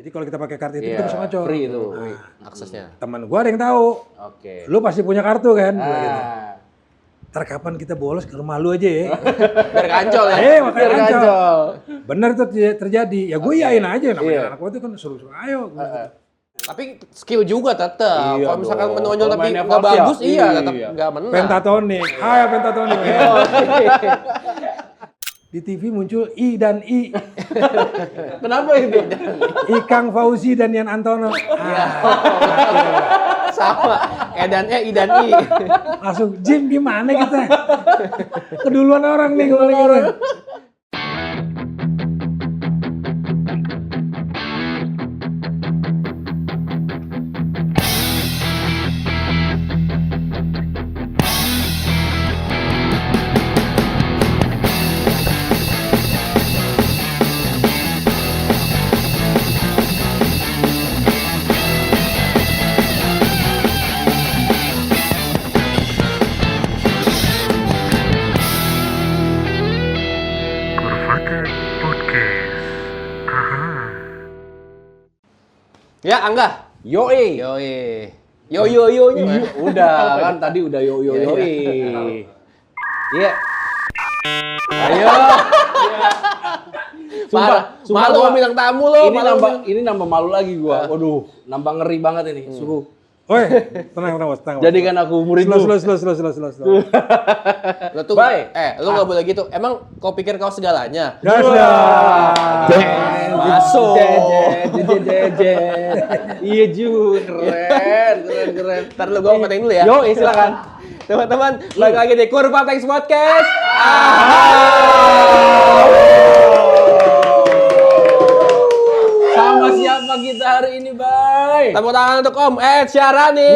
Jadi kalau kita pakai kartu itu kita bisa ngacor. Free itu aksesnya. Teman gua ada yang tahu. Oke. Lu pasti punya kartu kan? Gitu. Ah. Ntar kapan kita bolos ke rumah lu aja ya? Biar kancol ya. Makanya Biar kancol. kancol. Bener itu terjadi. Ya gue iyain aja namanya anak gue itu kan suruh-suruh ayo. Tapi skill juga tetap. Iya Kalau misalkan dong. menonjol Kalau tapi mainnya nggak fals ya? bagus, iya tetap Iya. nggak menang. Pentatonik. Hai pentatonik. Di TV muncul I dan I. Kenapa itu? Ikang Fauzi dan Yan Antono. Sama. Dan I dan I. Langsung Jim gimana kita? Keduluan orang nih kalau gitu. Ya, Angga. Yoi. Yoi. Yo-yo-yo-nya. Udah kan tadi udah yoi. Iya. Ayo. Sumpah malu gua- mau bilang tamu lo. Ini nambah malu lagi gua. Waduh, nambah ngeri banget ini. Sungguh. Woi, tenang bos. Jadikan aku murid lu. Slow. Lo tuh, lo nggak boleh gitu. Emang kau pikir kau segalanya? Gas dah. Masuk. Iya Jun, keren. Ntar lu gue peting dulu ya. Yo, silakan. Teman-teman, balik lagi di Kurva Thanks Podcast. Sama siapa kita hari ini, Bay? Tepuk tangan untuk Om Ed Syarani.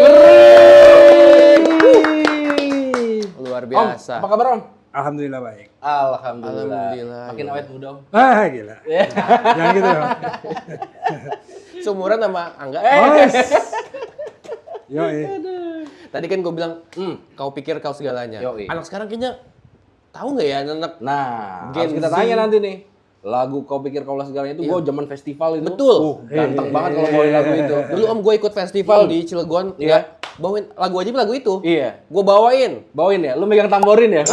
Luar biasa. Om, apa kabar Om? Alhamdulillah baik. Alhamdulillah. Makin awet muda Om. Gila. Jangan gitu dong. Seumuran sama Angga. Yoi. Tadi kan gue bilang, kau pikir kau segalanya. Yoi. Anak sekarang kayaknya tahu nggak ya anak? Nah, Gen harus kita Z. tanya nanti nih. Lagu Kau Pikir Kaulah Segalanya itu gue zaman festival itu. Betul. Ganteng banget kalau bawain lagu itu. Dulu Om gue ikut festival di Cilegon, Iya. ya, bawain lagu aja lagu itu. Iya. Gue bawain. Bawain ya? Lu megang tamborin ya?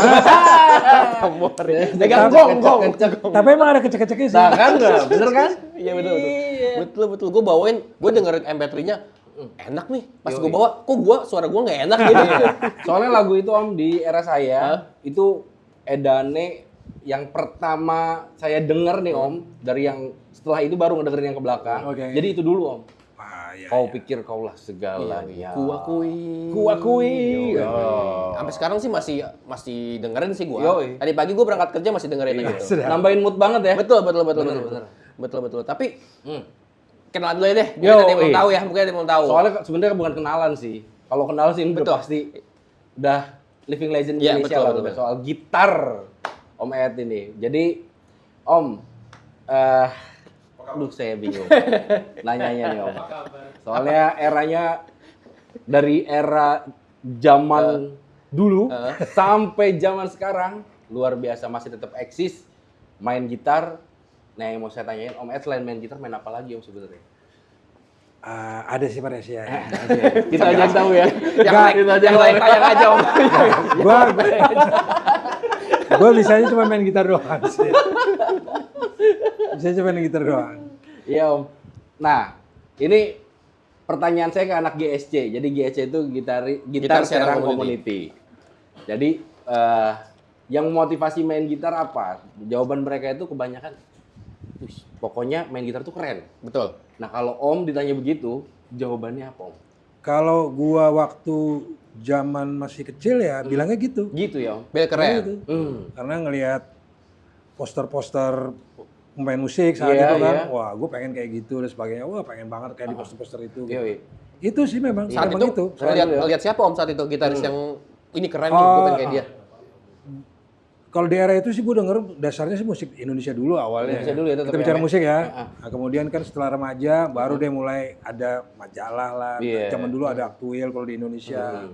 Megang gong. Tapi emang ada kecek-keceknya sih. Nah kan nggak? Bener kan? Iya betul. Gue bawain, gue dengerin MP3-nya. Enak nih. Pas gue bawa, kok suara gue nggak enak gitu. Soalnya lagu itu Om di era saya itu edane yang pertama saya denger nih Om, dari yang setelah itu baru ngedengerin yang ke belakang. Oke. Jadi itu dulu Om. Iya. Kau pikir kaulah segalanya. Kuakui. Sampai sekarang sih masih dengerin sih gue. Yoi. Tadi pagi gue berangkat kerja masih dengerin gitu. Sudah. Nambahin mood banget ya. Betul. Bener. Betul. Tapi kenalan dulu ya deh. Mungkin Yo, ada yang mau tahu ya. Mungkin ada yang mau tahu. Soalnya sebenarnya bukan kenalan sih. Kalau kenal sih udah Betul. pasti udah living legend Iya, Indonesia betul, lah betul. soal gitar Om Ed ini. Jadi Om, aduh saya bingung nanyanya nih Om. Soalnya eranya dari era zaman dulu sampai zaman sekarang luar biasa, masih tetap eksis main gitar. Nah yang mau saya tanyain Om Ed, selain main gitar main apa lagi Om sebenarnya? Ada sih variasi ya. Kita aja tahu ya. Yang lain tayang aja Om. Gua bisanya cuma main gitar doang sih. Bisa cuma main gitar doang. Iya Om. Nah, ini pertanyaan saya ke anak GSC. Jadi GSC itu gitar Serang Community. Jadi yang motivasi main gitar apa? Jawaban mereka itu kebanyakan, pokoknya main gitar tuh keren. Betul. Nah kalau Om ditanya begitu, jawabannya apa Om? Kalau gua waktu zaman masih kecil ya bilangnya gitu. Gitu ya Om? Bel keren. Gitu. Hmm. Karena ngelihat poster-poster pemain musik saat Iya, itu kan, iya. wah gue pengen kayak gitu dan sebagainya. Wah pengen banget kayak di poster-poster itu. Gitu. Iya. Itu sih memang. Saat memang itu, Keren dulu ya. lihat siapa Om saat itu gitaris yang ini keren nih, gue pengen kayak dia. Kalau di era itu sih gue denger dasarnya sih musik Indonesia dulu awalnya. Indonesia dulu ya, tetap Kita bicara ya. musik ya. Nah, kemudian kan setelah remaja baru deh mulai ada majalah lah. Iya. Zaman dulu ada Aktuil kalau di Indonesia.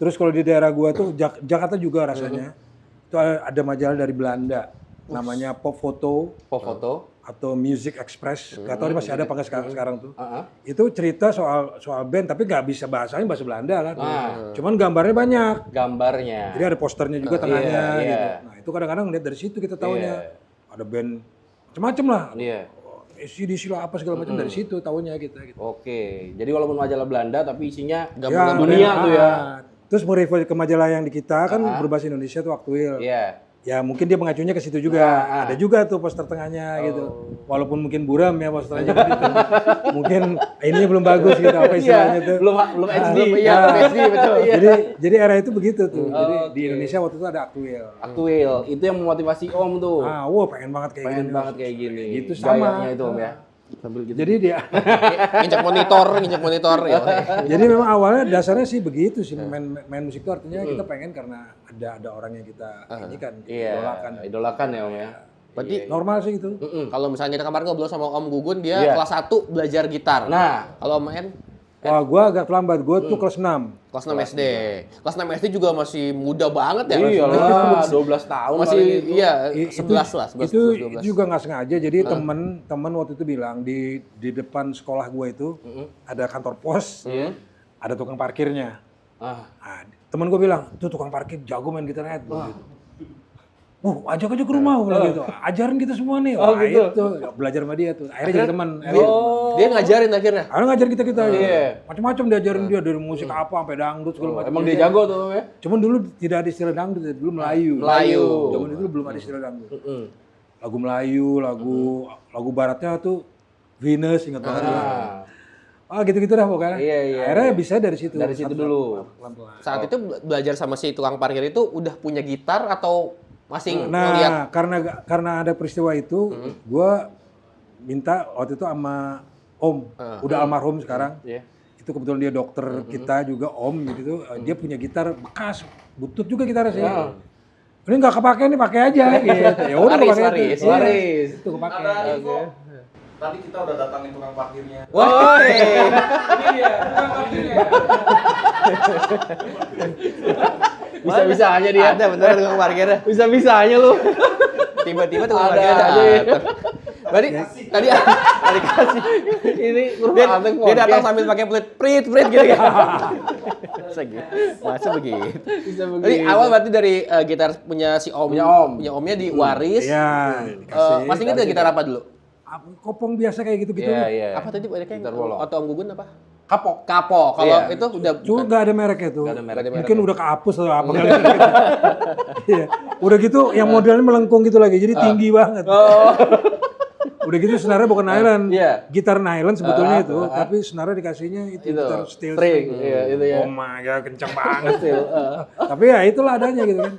Terus kalau di daerah gua tuh Jakarta juga rasanya. Itu ada majalah dari Belanda namanya Pop Foto. Pop foto. atau Music Express, nggak tahu ini masih ada apa nggak sekarang tuh. Heeh. Itu cerita soal band tapi nggak bisa bahasanya bahasa Belanda kan. Ah. Cuman gambarnya banyak. Gambarnya. Jadi ada posternya juga tengahnya iya. gitu. Nah itu kadang-kadang lihat dari situ kita taunya. Ada band macam-macam lah. Iya. ACDC lah apa segala macam dari situ taunya kita gitu. Oke. Jadi walaupun majalah Belanda tapi isinya Ya, dunia tuh ya. Terus merefer ke majalah yang di kita kan berbahasa Indonesia tuh Aktuil. Iya. Ya mungkin dia mengacunya ke situ juga. Ada juga tuh poster tengahnya gitu. Walaupun mungkin buram ya posternya gitu. Mungkin ini belum bagus gitu apa istilahnya tuh. Belum HD. Iya, SD betul. Jadi era itu begitu tuh. Jadi di Indonesia waktu itu ada Aktuil. Aktuil. Itu yang memotivasi Om tuh. Pengen banget kayak Pengen gini. banget kayak gini. Gitu sama. Gayanya itu Om ya. Sambil gitu. Jadi dia Nginjek monitor ya. jadi memang awalnya dasarnya sih begitu sih main musik itu artinya kita pengen karena ada orang yang kita ini kan idolakan. Idolakan ya Om ya. Berarti Normal sih itu. kalau misalnya kita kemarin ngobrol sama Om Gugun, dia Iya. kelas 1 belajar gitar. Nah. Kalau Om En Wah, gua agak terlambat. Gua tuh kelas 6. kelas 6 SD. Kelas 6 SD juga masih muda banget ya. Iya lah, 12 tahun Masih paling itu. iya, I- 11 lah, 11 itu 12. juga nggak sengaja. Jadi temen waktu itu bilang di depan sekolah gue itu ada kantor pos, ada tukang parkirnya. Ah. Nah, temen gue bilang, tuh tukang parkir jago main gitar net. Gitu. Ajak aja ke rumah, gue bilang gitu. Ajarin kita semua nih. Wah, itu belajar sama dia tuh. Akhirnya jadi teman. Dia ngajarin akhirnya. Akhirnya ngajarin kita. Iya. Macam-macam diajarin dia dari musik apa sampai dangdut segala macam. Emang dia jago tuh Om ya. Cuman dulu tidak ada istilah dangdut, dulu Melayu. Melayu. Zaman itu belum ada istilah dangdut. Lagu Melayu, lagu baratnya tuh Venus, ingat banget. Gitu-gitu dah pokoknya. Iya. Akhirnya bisa dari situ. Dari situ dulu. Pelan-pelan. Saat itu belajar sama si tukang parkir itu udah punya gitar atau masih ngeliat? Nah, karena ada peristiwa itu, gua minta waktu itu sama Om, udah almarhum sekarang. Iya. Itu kebetulan dia dokter kita juga Om gitu. Dia punya gitar bekas, butut juga gitar sih. Ini nggak kepake nih, pakai aja gitu. Ya udah Waris, pakai waris. itu. Waris. Itu kepake. Ada info. Tadi kita udah datangin tukang parkirnya. Woi. Ini dia, tukang parkirnya. Bisa-bisanya dia. Ada bener tukang parkirnya. Bisa-bisanya lu. Tiba-tiba tukang Ada parkirnya aja. datang. Berarti tadi dikasih. Ini Dia datang sambil pakai prit gitu kan. Masa begitu? Bisa Jadi begitu. awal berarti dari gitar punya si Om. Punya Om. Punya Omnya diwaris. Iya, dikasih. Masih inget gak gitar apa dulu? Kopong biasa kayak gitu-gitu. Iya. Apa tadi kayak Gitar bolong. atau Om Gugun apa? Kapok. Kapok. Kalau Iya. itu udah Cuma nggak ada mereknya tuh. Nggak ada merek. Mungkin udah kehapus atau apa kali. Iya. Udah gitu yang modelnya melengkung gitu lagi, jadi tinggi banget. Udah gitu senarnya bukan nylon, Iya. gitar nylon sebetulnya itu, tapi senarnya dikasihnya itu gitar steel string. Iya, itu ya. Oh my god, kencang banget. Tapi ya itulah adanya gitu kan.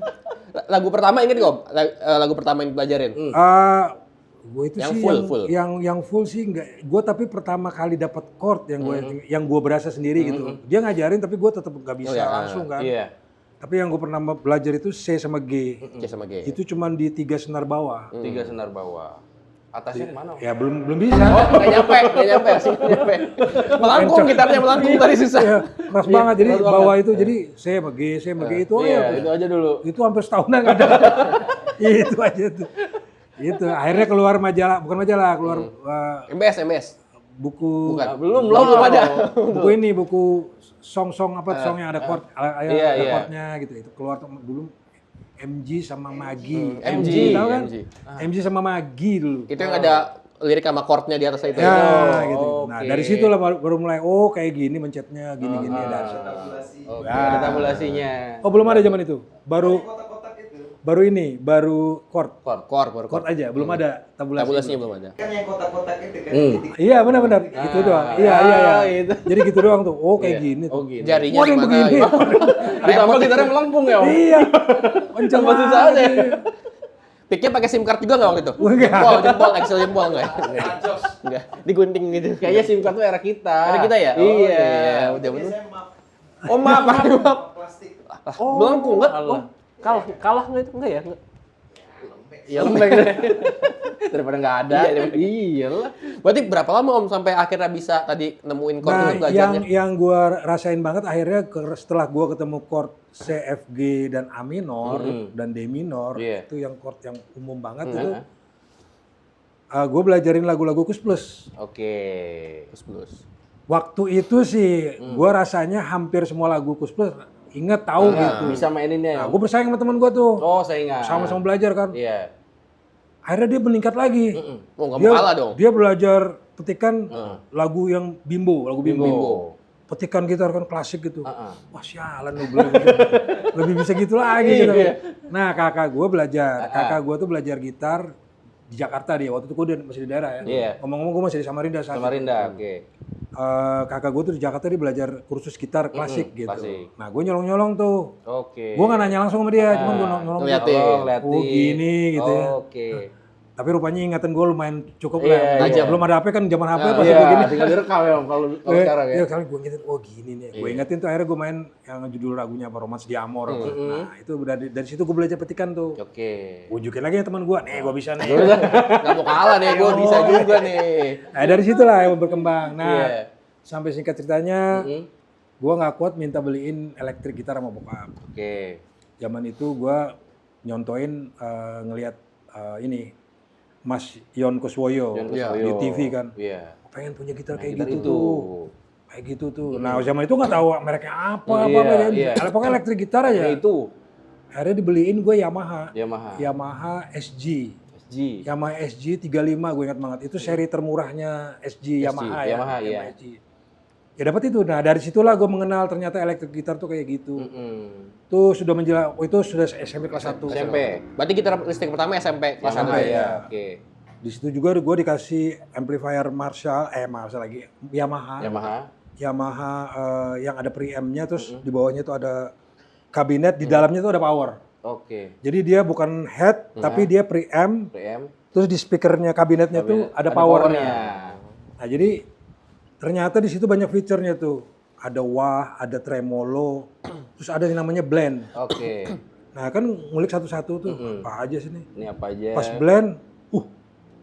lagu pertama inget gak Om? Lagu pertama yang pelajarin? Gue itu Yang sih full. yang full sih enggak. Gue tapi pertama kali dapat chord yang gue berasa sendiri gitu. Dia ngajarin tapi gue tetap nggak bisa langsung kan. Iya. Tapi yang gue pernah belajar itu C sama G. C sama G. Itu cuman di 3 senar bawah. 3 senar bawah. Atasnya kemana? Ya belum bisa. Nggak nyampe, asik nggak nyampe. Melangkung gitarnya melangkung tadi susah. Ya, keras banget. Jadi bawah itu jadi C sama G itu aja. Iya, itu aja dulu. Itu hampir setahunan nggak ada. Itu aja tuh. Itu akhirnya keluar majalah, bukan majalah, keluar MBS. buku Bukan. Belum ada. buku ini, buku song song yang ada chord, ada iya. chordnya gitu. Itu keluar dulu MG sama Magi. MG, tahu kan? MG. MG sama Magi dulu. Itu yang ada lirik sama chordnya di atas itu. Ya, gitu. Nah, oke. dari situ lah baru mulai kayak gini mencetnya, gini ada. Oke, ada tabulasinya. Oh, belum ada zaman itu. Baru Kotak-kotak itu. baru chord. Chord. Chord aja, belum ada tabulasi. Tabulasinya belum ada. Kan yang kotak-kotak itu kan. Iya, benar. Gitu doang. Iya. Gitu. Jadi gitu doang tuh. Oh, kayak gini tuh. Oh, gini. Jarinya Oh, ada yang gimana? begini. gitu. Ditambah gitarnya melengkung ya, Om. Iya. Kenceng Tambah susah banget. aja. Picknya pakai SIM card juga nggak waktu itu? Enggak. Jempol, Excel jempol nggak? Enggak. Digunting gitu. Kayaknya SIM card tuh era kita. Ada kita ya? Oh, Iya. Udah bener. Biasanya map Oh maaf. plastik. Melengkung nggak? Allah. Kalah nggak itu? Enggak ya? Iya, lembek deh. Daripada nggak ada. Iya lah. Berarti berapa lama Om sampai akhirnya bisa tadi nemuin chord Nah, itu belajarnya? yang gua rasain banget akhirnya setelah gua ketemu chord C, F, G dan A minor dan D minor, Iya. itu yang chord yang umum banget itu. Gue belajarin lagu-lagu Kus Plus. Oke. Plus. Waktu itu sih, gue rasanya hampir semua lagu Kus Plus inget tahu gitu. Bisa maininnya ya? Nah, gue bersaing sama temen gue tuh, Oh, saya ingat. sama-sama belajar kan. Iya. Akhirnya dia meningkat lagi. Oh, nggak mau kalah dong. Dia belajar petikan lagu yang bimbo, lagu bimbo. Bimbo. Petikan gitar kan klasik gitu. Heeh. Wah sialan lu lebih bisa gitu lagi gitu. Nah kakak gue belajar, kakak gue tuh belajar gitar di Jakarta dia. Waktu itu gue masih di daerah ya. Iya. Ngomong-ngomong gue masih di Samarinda saat itu. Samarinda, oke. Kakak gue tuh di Jakarta dia belajar kursus gitar klasik gitu. klasik. Nah gue nyolong-nyolong tuh. Oke. Gue nggak nanya langsung sama dia, cuman gue nyolong. Ngeliatin. Oh, ngeliatin. Oh gini gitu ya. Oke. Tapi rupanya ingatan gue lumayan cukup Iya, lah. iya. Belum ada HP kan, zaman HP pas Iya, gue gini. tinggal direkam ya kalau sekarang ya. Iya, kali gue ingetin, oh gini nih. Gue ingetin tuh akhirnya gue main yang judul lagunya apa, Romance di Amor. Nah itu dari situ gue belajar petikan tuh. Oke. Gue unjukin lagi ya teman gue, nih gue bisa nih. Nggak mau kalah nih, gue bisa juga nih. Nah dari situlah yang berkembang. Nah Iya. sampai singkat ceritanya, gue nggak kuat minta beliin elektrik gitar sama bokap. Oke. Zaman itu gue nyontoin ngelihat ini Mas Yon Kuswoyo Yon di Kuswoyo. TV kan. Iya. Pengen punya gitar kayak gitar gitu itu. tuh. Kayak gitu tuh. Nah zaman itu nggak tahu mereknya apa Iya, kan. iya. Pokoknya elektrik gitar aja. Nah, itu Akhirnya dibeliin gue Yamaha. Yamaha. SG. SG. Yamaha SG 35 gue ingat banget. Itu seri termurahnya SG Yamaha ya. Yamaha, iya. SG. Ya dapat itu. Nah dari situlah gue mengenal ternyata elektrik gitar tuh kayak gitu. Itu sudah itu sudah SMP kelas 1. SMP. Berarti gitar listrik pertama SMP kelas 1 Yamaha ya? ya. Oke. Di situ juga gue dikasih amplifier Marshall lagi Yamaha yang ada preamp-nya terus di bawahnya itu ada kabinet, di dalamnya itu ada power. Oke. Jadi dia bukan head tapi dia preamp, PM. terus di speakernya kabinetnya tuh ada powernya. Nah jadi ternyata di situ banyak fiturnya tuh, ada wah, ada tremolo, terus ada yang namanya blend. Oke. Nah kan ngulik satu-satu tuh apa aja sih nih. Ini apa aja? Pas blend,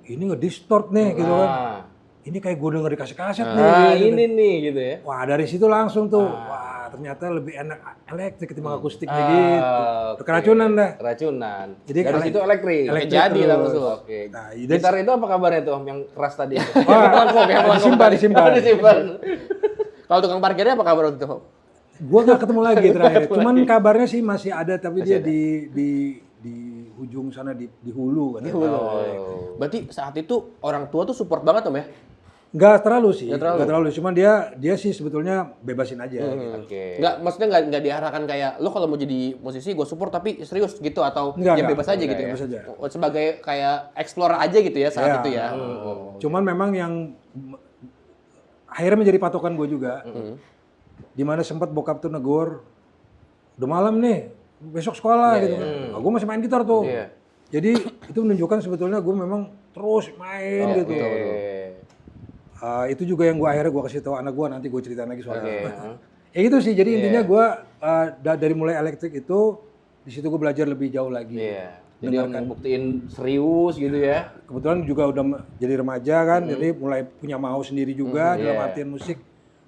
ini ngedistort nih gitu kan. Nah. Ini kayak gue denger dikasih kaset nih. Nah, gitu. ini nih gitu ya. Wah dari situ langsung tuh, wah ternyata lebih enak elektrik ketimbang akustik nih gitu. Oke. Keracunan dah. Keracunan. Jadi dari situ elektrik. elektrik Jadi terus. langsung. Oke. Nah, Gitar itu apa kabarnya tuh yang keras tadi? Wah, disimpan. Kalau tukang parkirnya apa kabar waktu itu? Gue gak ketemu lagi terakhir. Cuman kabarnya sih masih ada, tapi dia di ujung sana di hulu kan. Berarti saat itu orang tua tuh support banget Om ya? Gak terlalu sih, Nggak gak terlalu. Cuman dia sih sebetulnya bebasin aja. Gitu. Oke. Maksudnya nggak diarahkan kayak lo kalau mau jadi musisi gue support tapi serius gitu atau Nggak, bebas aja gitu ya? bebas aja. Sebagai kayak explore aja gitu ya saat Iya. itu ya? Cuman memang yang akhirnya menjadi patokan gue juga. Dimana sempat bokap tuh negor, udah malam nih, besok sekolah gitu kan. Nah, gue masih main gitar tuh. Iya. Jadi itu menunjukkan sebetulnya gue memang terus main gitu. Itu juga yang gue akhirnya gue kasih tahu anak gue, nanti gue ceritain lagi soalnya. Ya gitu sih, jadi intinya gue dari mulai elektrik itu, di situ gue belajar lebih jauh lagi. Iya. Jadi mau buktiin serius gitu ya. Kebetulan juga udah jadi remaja kan, jadi mulai punya mau sendiri juga dalam artian musik.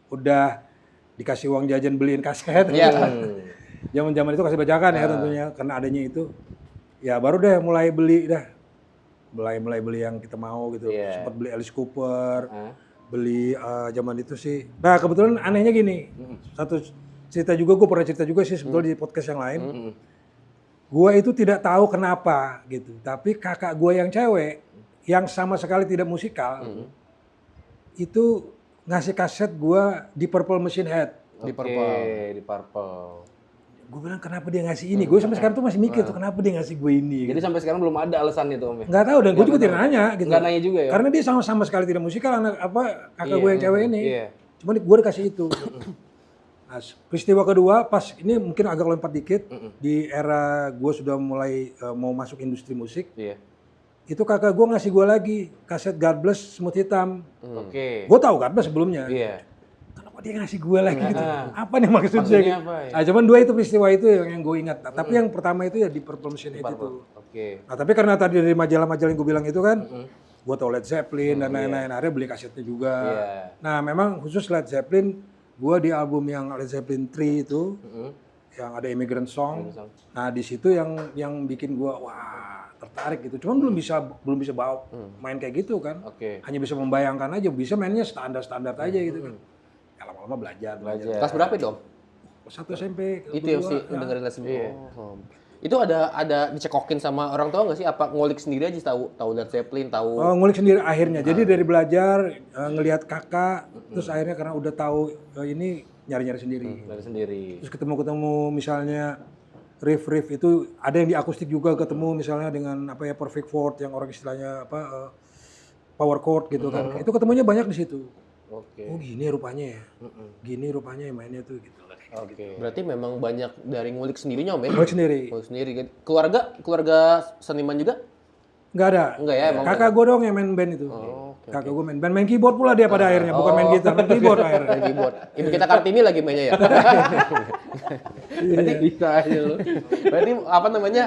Udah dikasih uang jajan beliin kaset. Zaman-zaman itu kasih bajakan ya tentunya, karena adanya itu. Ya baru deh mulai beli dah. Mulai beli yang kita mau gitu. Sempat beli Alice Cooper, beli zaman itu sih. Nah kebetulan anehnya gini, satu cerita juga, gue pernah cerita juga sih sebetulnya di podcast yang lain. Gue itu tidak tahu kenapa gitu, tapi kakak gue yang cewek, yang sama sekali tidak musikal, itu ngasih kaset gue di Purple Machine Head. Di Purple. Gue bilang kenapa dia ngasih ini, gue sampai sekarang tuh masih mikir tuh kenapa dia ngasih gue ini. Jadi sampai sekarang belum ada alasannya tuh Om ya? Nggak tahu, dan gue juga tidak nanya gitu. Nggak nanya juga ya? Karena dia sama sekali tidak musikal, kakak gue yang cewek ini. Cuma gue dikasih itu. Nah, peristiwa kedua pas ini mungkin agak lompat dikit, di era gue sudah mulai mau masuk industri musik. Itu kakak gue ngasih gue lagi kaset God Bless Smooth Hitam. Oke. Gue tahu God Bless sebelumnya. Kenapa dia ngasih gue lagi gitu? Apa nih maksudnya? Gitu. Apa ya? Nah, cuman dua itu peristiwa itu yang gue ingat. Nah, tapi yang pertama itu ya di Purple Machine Head itu. Oke. Nah tapi karena tadi dari majalah-majalah yang gue bilang itu kan, gue tau Led Zeppelin dan lain-lain. Akhirnya beli kasetnya juga. Nah memang khusus Led Zeppelin, gue di album yang Led Zeppelin 3 itu, yang ada Immigrant Song. Nah di situ yang bikin gue, wah tertarik gitu. Cuman belum bisa bawa main kayak gitu kan. Oke. Hanya bisa membayangkan aja, bisa mainnya standar aja gitu kan. Ya lama-lama belajar. Kelas berapa itu, Om? Satu SMP. Itu yang sih dengerin lesson. Oh. Itu ada dicekokin sama orang tua nggak sih? Apa ngulik sendiri aja tahu Led Zeppelin, tahu? Ngulik sendiri akhirnya. Jadi dari belajar, ngelihat kakak, terus akhirnya karena udah tahu ini nyari-nyari sendiri. Dari sendiri. Terus ketemu misalnya riff itu ada yang di akustik juga ketemu misalnya dengan apa ya perfect chord yang orang istilahnya apa power chord gitu kan. Itu ketemunya banyak di situ. Oke. Oh gini rupanya ya. Gini rupanya ya mainnya tuh gitu. Oke. Berarti memang banyak dari ngulik sendirinya, Om ya? Ngulik sendiri. Ngulik sendiri. Keluarga seniman juga? Enggak ada. Enggak ya, emang. Kakak gue doang yang main band itu. Oke. Kakak gue main keyboard pula dia pada akhirnya, bukan main gitar, main keyboard akhirnya. Main keyboard. Ibu kita Kartini lagi mainnya ya? Berarti bisa aja lo. Berarti apa namanya,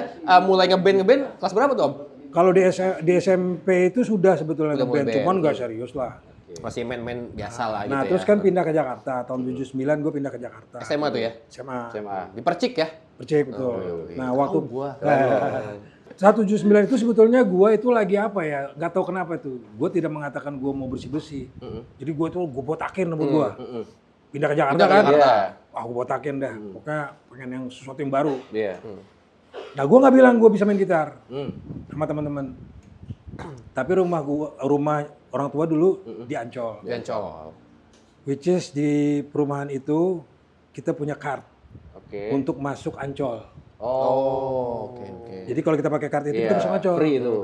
mulai ngeband kelas berapa tuh, Om? Kalau di SMP itu sudah sebetulnya Udah mulai ngeband, band. cuman nggak serius lah. Masih main-main biasa lah gitu Nah ya. terus kan pindah ke Jakarta, tahun 79 gue pindah ke Jakarta. SMA tuh ya? SMA. SMA. Di Percik ya? Percaya betul. Nah waktu gua. 179 itu sebetulnya gue itu lagi apa ya, nggak tahu kenapa tuh. Gue tidak mengatakan gue mau bersih-bersih. Jadi gue botakin rambut gue. Pindah ke Jakarta Pindah ke kan. Jakarta. Wah gue botakin dah. Pokoknya pengen yang sesuatu yang baru. Iya. Nah gue nggak bilang gue bisa main gitar sama teman-teman. Tapi rumah orang tua dulu di Ancol. Di Ancol. Which is di perumahan itu kita punya card Oke. untuk masuk Ancol. Oh, oke. Jadi kalau kita pakai kartu itu kita Iya, bisa Ancol. free itu.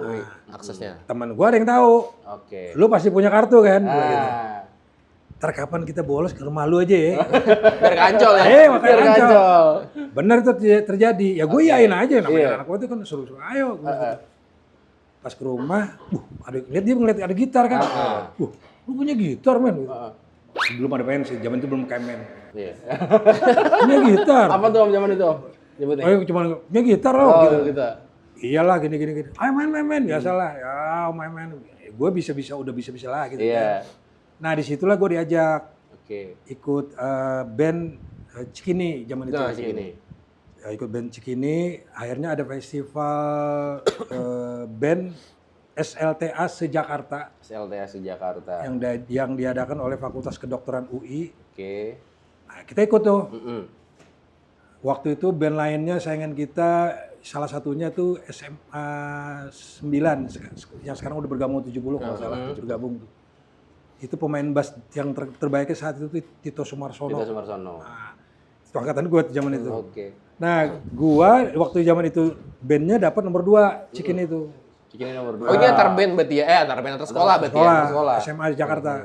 Aksesnya. Teman gua ada yang tahu. Oke. Lu pasti punya kartu kan? Gua gitu. Ah. Ntar kapan kita bolos ke rumah lu aja ya? Biar ke Ancol ya? Makanya Biar Ancol. Ancol. Bener itu terjadi. Ya gue iyain aja namanya anak gua itu kan suruh-suruh ayo. Gua gitu. Pas ke rumah, dia ngeliat ada gitar kan. Lu punya gitar men. Gitu. Belum ada pensi, zaman itu belum kemen. Iya. Punya gitar. Apa tuh Om zaman itu? Nyebutnya. Oh, cuma punya gitar loh. Oh, gitu. kita. Iyalah gini. Ayo main. Biasalah. Ya main. Gue udah bisa lah gitu. Iya. Nah disitulah gue diajak Oke. ikut band Cikini zaman itu. Nah, Cikini. Ya, ikut band Cikini. Akhirnya ada festival band SLTA se-Jakarta SLTA Jakarta. yang diadakan oleh Fakultas Kedokteran UI. Oke. Nah, kita ikut tuh. Waktu itu band lainnya saingan kita salah satunya tuh SMA 9 yang sekarang udah bergabung 70 kalau salah bergabung tuh. Itu pemain bass yang terbaiknya saat itu tuh Tito Sumarsono. Tito Sumarsono. Nah, itu angkatan gue zaman itu. Oke. Nah, gua waktu zaman itu bandnya dapat nomor 2 Cikini itu. Cikini nomor 2. Oh ini antar band berarti ya? Antar band antar sekolah berarti ya? Sekolah, SMA di Jakarta.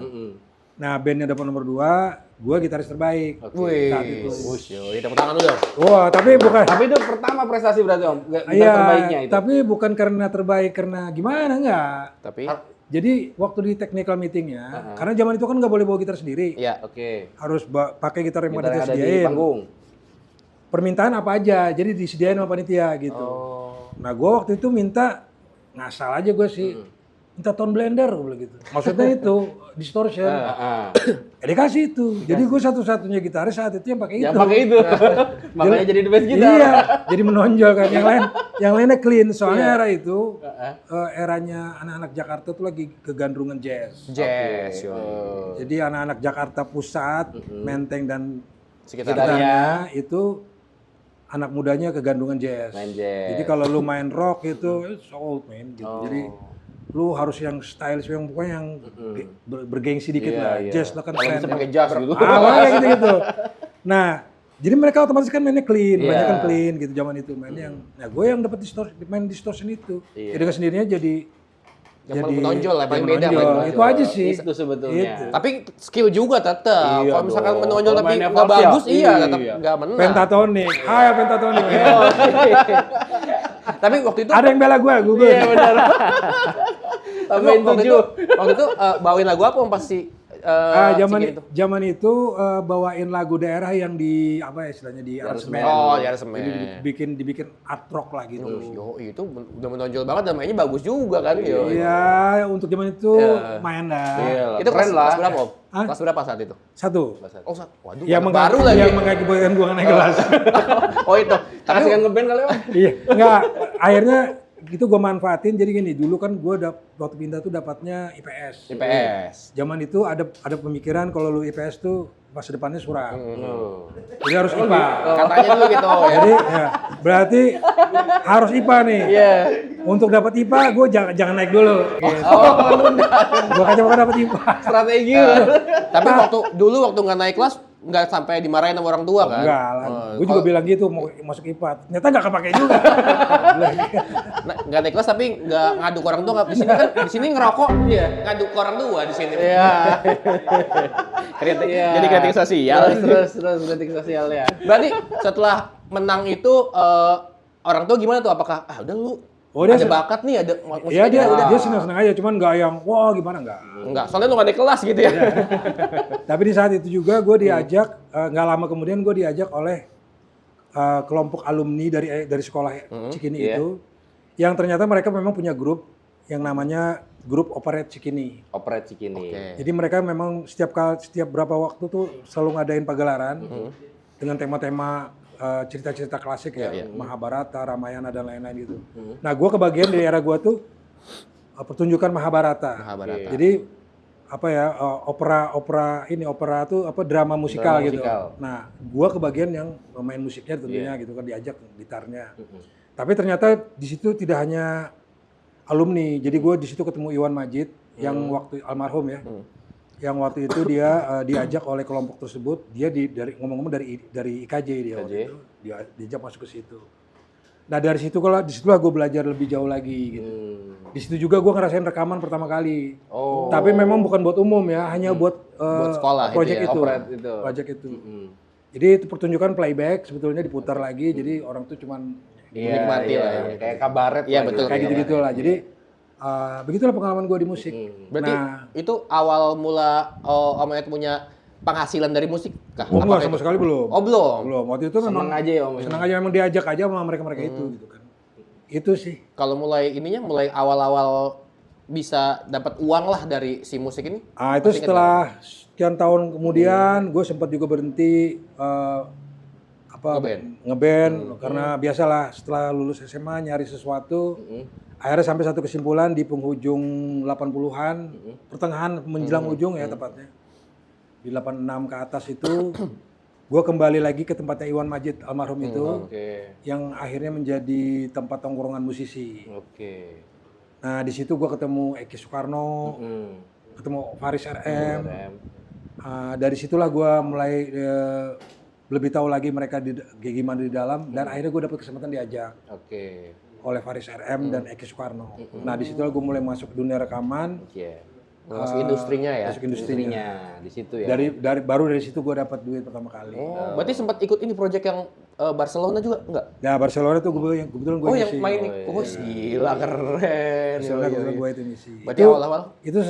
Nah, bandnya dapat nomor 2, gua gitaris terbaik. Wih, Saat itu. yoi, tepuk tangan dulu dong. Wah, tapi bukan. Tapi itu pertama prestasi berarti Om. Gitar Iya, terbaiknya itu. tapi bukan karena terbaik karena gimana enggak. Tapi, Jadi waktu di technical meetingnya, karena zaman itu kan nggak boleh bawa gitar sendiri, ya. harus Oke. pakai gitar yang Gitar yang panitia ada di sediain. panggung. Permintaan apa aja, jadi disediain sama panitia gitu. Nah, gue waktu itu minta ngasal aja gue sih, minta tone blender gue bilang gitu. Maksudnya itu distortion. Ya dikasih itu. Jadi gue satu-satunya gitaris saat itu yang pakai itu. Yang pakai itu. Makanya jadi the best gitar. Iya, jadi menonjol kan. Yang lainnya clean. Soalnya era itu eranya anak-anak Jakarta tuh lagi kegandrungan jazz. Jazz, Jadi anak-anak Jakarta Pusat, Menteng dan sekitarnya. sekitarnya itu anak mudanya kegandrungan jazz. Main jazz. Jadi kalau lu main rock itu it's old man gitu. Jadi lu harus yang stylish yang pokoknya yang bergengsi dikit lah. Jazz lah kan Kalau keren. bisa pakai jas gitu. Awalnya gitu-gitu. Nah, jadi mereka otomatis kan mainnya clean, banyak kan clean gitu zaman itu mainnya yang. Nah, gue yang dapat main distortion itu. Ya dengan sendirinya jadi menonjol lah, paling jadi beda. menonjol. Paling Itu aja sih. Itu sebetulnya. Itu. Tapi skill juga tetap. Iya Kalau misalkan dong. menonjol Kalau tapi mainnya nggak false ya? bagus, iya tetap Iya. nggak menang. Pentatonik. Hai pentatonik. Tapi waktu itu Ada yang bela gue, Google. Iya benar. Tambahin waktu 7. itu, waktu itu bawain lagu apa Om pasti Zaman itu bawain lagu daerah yang di apa ya istilahnya di aransemen. Oh, di aransemen. Jadi dibikin art rock lah gitu. Yo, itu udah menonjol banget dan mainnya bagus juga kan. Yo. Iya, untuk zaman itu main dah. Iya. Itu kelas berapa Om? Hah? Kelas berapa saat itu? 1. Oh, waduh, Yang baru lagi. Yang mengakibatkan gua naik kelas. Oh itu. Kasih kan ngeband kali Om. Iya, enggak. Akhirnya itu gue manfaatin. Jadi gini, dulu kan gue waktu pindah tuh dapatnya IPS. Zaman itu ada pemikiran kalau lu IPS tuh masa depannya suram. Jadi harus IPA. Katanya dulu gitu ya. Jadi ya, berarti harus IPA nih. Iya. Untuk dapat IPA gue jangan naik dulu. Gitu. Gue kan cuma dapat IPA. Strategi. Tapi waktu nggak naik kelas nggak sampai dimarahin sama orang tua kan? Enggak lah. Gue juga bilang gitu mau masuk IPA. Ternyata nggak kepake juga. Nah, nggak naik kelas tapi nggak ngadu ke orang tua nggak. Di sini kan di sini ngerokok, ngadu ke orang tua di sini. Iya. Jadi kritik sosial. Terus kritik sosial ya. Berarti setelah menang itu orang tua gimana tuh? Apakah udah lu dia ada bakat nih, ada Iya musiknya dia senang-senang aja, cuman nggak yang wah gimana enggak. Enggak, soalnya lu nggak ada kelas gitu ya. Tapi di saat itu juga gue diajak, nggak lama kemudian gue diajak oleh kelompok alumni dari sekolah Cikini itu, yang ternyata mereka memang punya grup yang namanya Grup Operate Cikini. Operate Cikini. Oke. Jadi mereka memang setiap berapa waktu tuh selalu ngadain pagelaran dengan tema-tema cerita-cerita klasik ya, Mahabharata, Ramayana dan lain-lain gitu. Nah, gue kebagian dari era gue tuh pertunjukan Mahabharata. Jadi apa ya opera tuh drama musikal gitu. Nah, gue kebagian yang main musiknya tentunya gitu kan, diajak gitarnya. Tapi ternyata di situ tidak hanya alumni. Jadi gue di situ ketemu Iwan Majid yang waktu almarhum ya. Yang waktu itu dia diajak oleh kelompok tersebut, dia ngomong-ngomong dari IKJ dia waktu itu, diajak masuk ke situ. Nah dari situlah gue belajar lebih jauh lagi gitu. Di situ juga gue ngerasain rekaman pertama kali. Tapi memang bukan buat umum ya, hanya buat sekolah project itu itu. Project itu. Jadi itu pertunjukan playback sebetulnya diputar lagi, jadi orang tuh cuman menikmati lah ya. Kayak kabaret. Iya betul. kayak gitu-gitu lah. Jadi begitulah pengalaman gue di musik. Berarti itu awal mula Om Ed punya penghasilan dari musik kah? Enggak, sama sekali belum. Oh belum? Belum, waktu itu memang Senang aja ya Om. senang aja, memang diajak aja sama mereka-mereka itu gitu kan. Itu sih. Kalau mulai awal-awal bisa dapat uang lah dari si musik ini? Itu setelah sekian tahun kemudian gue sempat juga berhenti ngeband karena biasalah setelah lulus SMA nyari sesuatu. Akhirnya sampai satu kesimpulan di penghujung 80-an, pertengahan menjelang ujung ya tepatnya. Di 86 ke atas itu gue kembali lagi ke tempatnya Iwan Majid almarhum itu, yang akhirnya menjadi tempat tongkrongan musisi. Nah di situ gue ketemu Eki Soekarno, ketemu Faris RM. Dari situlah gue mulai lebih tahu lagi mereka gimana di dalam, dan akhirnya gue dapet kesempatan diajak oleh Faris RM dan Eki Soekarno. Nah di situlah gue mulai masuk dunia rekaman. Masuk industrinya ya? Masuk industrinya. Di situ ya. Baru dari situ gue dapat duit pertama kali. Berarti sempat ikut ini project yang Barcelona juga enggak? Ya Barcelona tuh kebetulan gue yang main nih. Gila keren. Barcelona kebetulan gue itu ngisi. Berarti awal-awal? Itu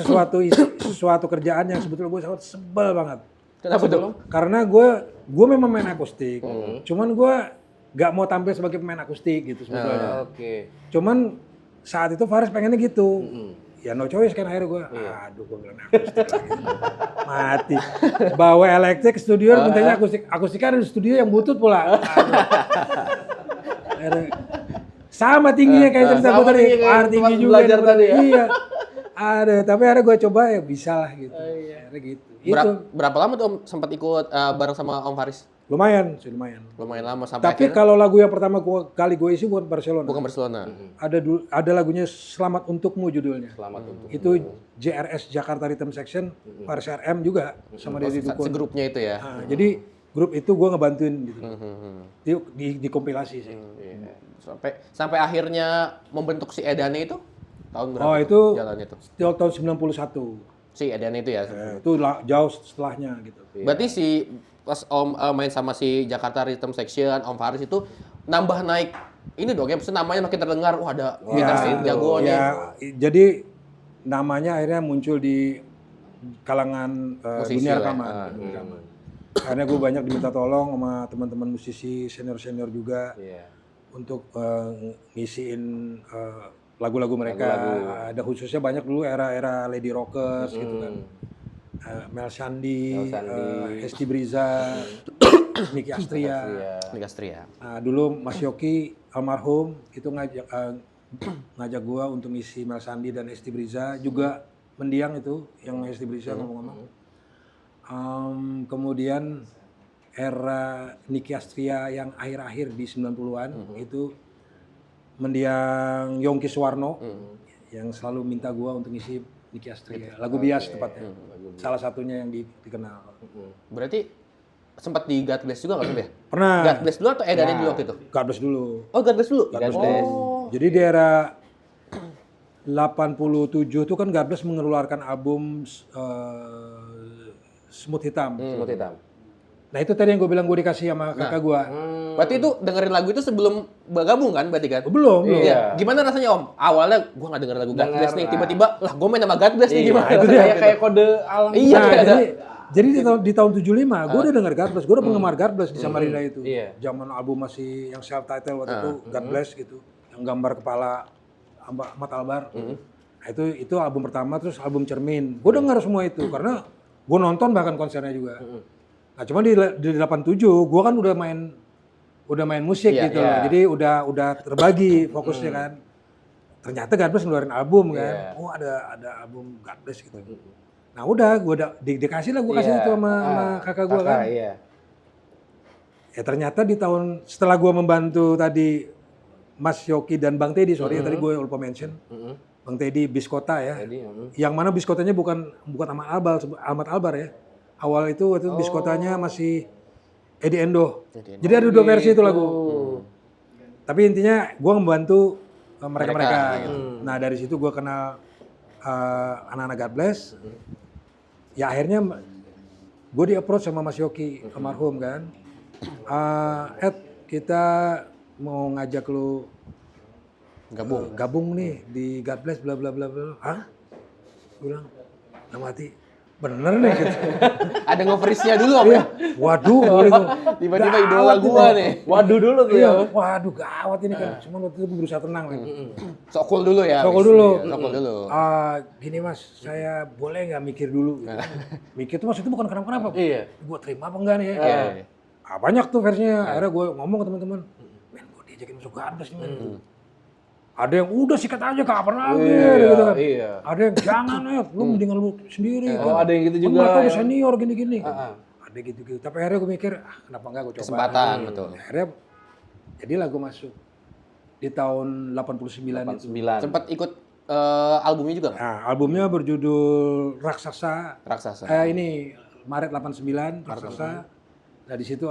sesuatu kerjaan yang sebetulnya gue sangat sebel banget. Kenapa tuh? Karena gue memang main akustik. Cuman gue gak mau tampil sebagai pemain akustik gitu sebetulnya. Cuman saat itu Faris pengennya gitu. Ya no choice kan akhirnya gue, gue bilang akustik lagi. Mati. Bawa elektrik studio, mintanya akustik. Akustiknya ada di studio yang butut pula. Sama tingginya kayak cerita gue tadi. Tinggi juga. Belajar tadi ya. Iya. Ada, tapi akhirnya gue coba ya bisa lah gitu. Akhirnya gitu. Berapa lama tuh Om sempat ikut bareng sama Om Faris? Lumayan Lama sampai Tapi kalau lagu yang pertama kali gue isi bukan Barcelona. Bukan Barcelona. Ada lagunya Selamat Untukmu judulnya. Selamat Untukmu. Itu JRS Jakarta Rhythm Section, Faris RM juga sama Deddy Dukun. Segrupnya itu ya. Jadi grup itu gue ngebantuin gitu. Di kompilasi sih. Sampai akhirnya membentuk si Edane itu tahun berapa? Itu jalan itu? Tahun 91. Si Edane itu ya. Itu jauh setelahnya gitu. Berarti si pas Om main sama si Jakarta Rhythm Section, Om Faris itu nambah naik ini dong ya, maksudnya namanya makin terdengar, wah ada gitar jago nih. Ya, jadi namanya akhirnya muncul di kalangan dunia rekaman. Karena gue banyak diminta tolong sama teman-teman musisi senior-senior juga untuk ngisiin lagu-lagu mereka. Ada khususnya banyak dulu era-era Lady Rockers gitu kan. Mel Sandi, Hesti Briza, Niki Astria. Niki Astria. Dulu Mas Yoki almarhum itu ngajak gua untuk ngisi Mel Sandi dan Esti Briza, juga mendiang itu yang Esti Briza ngomong-ngomong. Kemudian era Nicky Astria yang akhir-akhir di 90-an itu mendiang Yongki Suwarno yang selalu minta gua untuk ngisi Nicky Astria, lagu Bias tepatnya. Salah satunya yang dikenal. Berarti sempat di God Bless juga nggak sih ya? Pernah. God Bless dulu atau Edannya dulu waktu itu? God Bless dulu. Oh God Bless dulu? God Bless dulu. Jadi di era 87 itu kan God Bless mengeluarkan album Semut Hitam. Semut hitam. Nah itu tadi yang gue bilang gue dikasih sama kakak gue. Berarti itu dengerin lagu itu sebelum bergabung kan berarti kan? Belum. Iya. Gimana rasanya Om? Awalnya gue nggak denger lagu God Bless nih, tiba-tiba lah gue main sama God Bless nih gimana? itu dia. Kayak kode alam. Iya. Nah, jadi di tahun 75 gue udah denger God Bless. Gue udah penggemar God Bless di Samarinda itu. Iya. Zaman album masih yang self title waktu itu God Bless gitu. Yang gambar kepala Ahmad Albar. Nah itu album pertama, terus album Cermin. Gue denger semua itu karena gue nonton bahkan konsernya juga. Nah cuma di 87 gue kan udah main musik gitu loh. Jadi udah terbagi fokusnya kan. Ternyata God Bless ngeluarin album kan. Oh ada album God Bless gitu. Nah udah gue dikasih lah, gue kasih itu sama kakak gue kan. Iya. Ya ternyata di tahun setelah gue membantu tadi Mas Yoki dan Bang Teddy, sorry ya tadi gue lupa mention. Bang Teddy Biskota ya. Yang mana Biskotanya bukan Ahmad Albar ya. Awal itu waktu Biskotanya masih Eddie Endo. Jadi ada dua versi itu lagu. Tapi intinya gue membantu mereka-mereka gitu. Nah dari situ gue kenal anak-anak God Bless. Ya akhirnya gue di-approach sama Mas Yoki almarhum kan. Ed, kita mau ngajak lu gabung nih di God Bless bla bla bla bla. Hah? Gue bilang, nggak mati. Bener nih gitu. Ada ngoverisnya dulu Om ya? Waduh, gitu. Tiba-tiba idola gua nih. Waduh dulu tuh Iya, ya. waduh gawat ini kan. Cuma waktu itu gue berusaha tenang kan. Sok cool dulu ya. Sok cool dulu. Sok cool dulu. Gini Mas, saya boleh nggak mikir dulu? Gitu. Mikir tuh maksudnya bukan kenapa-kenapa. Iya. Gue terima apa enggak nih ya? Iya. Banyak tuh versinya. Akhirnya gue ngomong ke teman-teman, men gue diajakin masuk God Bless nih men. Ada yang udah sikat aja kapan lagi gitu kan. Iya. Ada yang jangan lu mendingan lu sendiri. Oh, ada yang gitu juga. Mereka udah senior gini-gini. Ada gitu-gitu. Tapi akhirnya gue mikir, kenapa enggak gue coba. Kesempatan, betul. Akhirnya jadilah gue masuk di tahun 89 itu. 89. Sempat ikut albumnya juga nggak? Nah, albumnya berjudul Raksasa. Raksasa. Ini Maret 89 Raksasa. Nah di situ